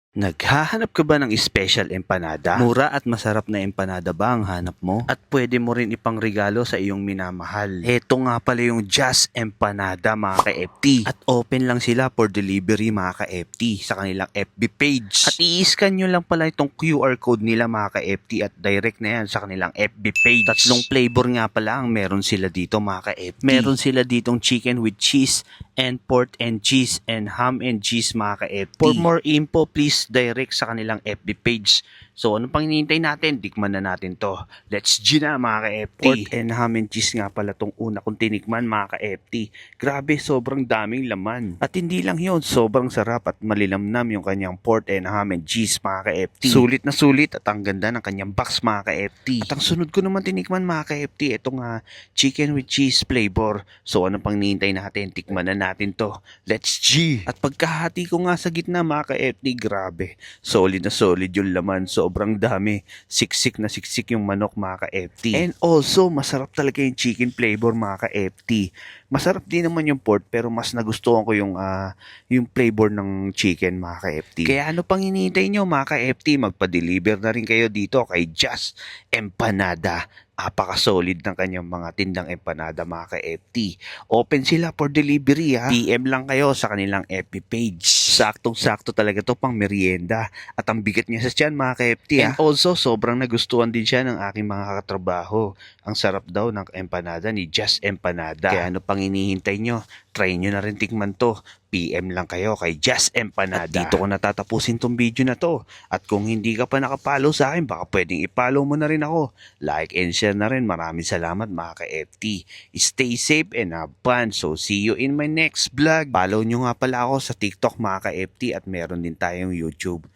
Naghahanap ka ba ng special empanada? Mura at masarap na empanada ba ang hanap mo? At pwede mo rin ipangregalo sa iyong minamahal. Heto nga pala yung Just Empanada mga ka-FT. At open lang sila for delivery mga ka-FT sa kanilang FB page. At i-scan nyo lang pala itong QR code nila mga ka-FT at direct na yan sa kanilang FB page. Tatlong flavor nga pala ang meron sila dito mga ka-FT. Meron sila ditong chicken with cheese and pork and cheese and ham and cheese mga ka-FT. For more info, please direct sa kanilang FB page. So ano pang hinihintay natin? Tikman na natin to. Let's G na mga ka-FT. Pork and ham and cheese nga pala tong una kong tinikman mga ka-FT. Grabe, sobrang daming laman. At hindi lang yun, sobrang sarap at malilamnam yung kanyang pork and ham and cheese mga ka-FT. Sulit na sulit at ang ganda ng kanyang box mga ka-FT. At ang sunod ko naman tinikman mga ka-FT, itong chicken with cheese flavor. So ano pang hinihintay natin? Tikman na natin to. Let's G! At pagkahati ko nga sa gitna mga ka-FT, grabe. Solid na solid yung laman. Sobrang dami. Siksik na siksik yung manok mga ka-FT. And also, masarap talaga yung chicken flavor mga ka-FT. Masarap din naman yung pork pero mas nagustuhan ko yung flavor ng chicken mga ka-FT. Kaya ano pang hinihintay nyo mga ka-FT? Magpa-deliver na rin kayo dito kay Just Empanada. Napaka-solid ng kanyang mga tindang empanada mga ka-FT. Open sila for delivery PM lang kayo sa kanilang FB page. Saktong-sakto talaga to pang merienda. At ang bigat niya sa tiyan mga ka-FT. And also, sobrang nagustuhan din siya ng aking mga katrabaho. Ang sarap daw ng empanada ni Just Empanada. Kaya ano pang hinihintay nyo? Try nyo na rin tikman to. PM lang kayo kay Just Empanada. At dito ko natatapusin tong video na to. At kung hindi ka pa nakapollow sa akin, baka pwedeng i-follow mo na rin ako. Like and share na rin. Maraming salamat mga ka-FT. Stay safe and have fun. So see you in my next vlog. Follow nyo nga pala ako sa TikTok mga ka-FT at meron din tayong YouTube.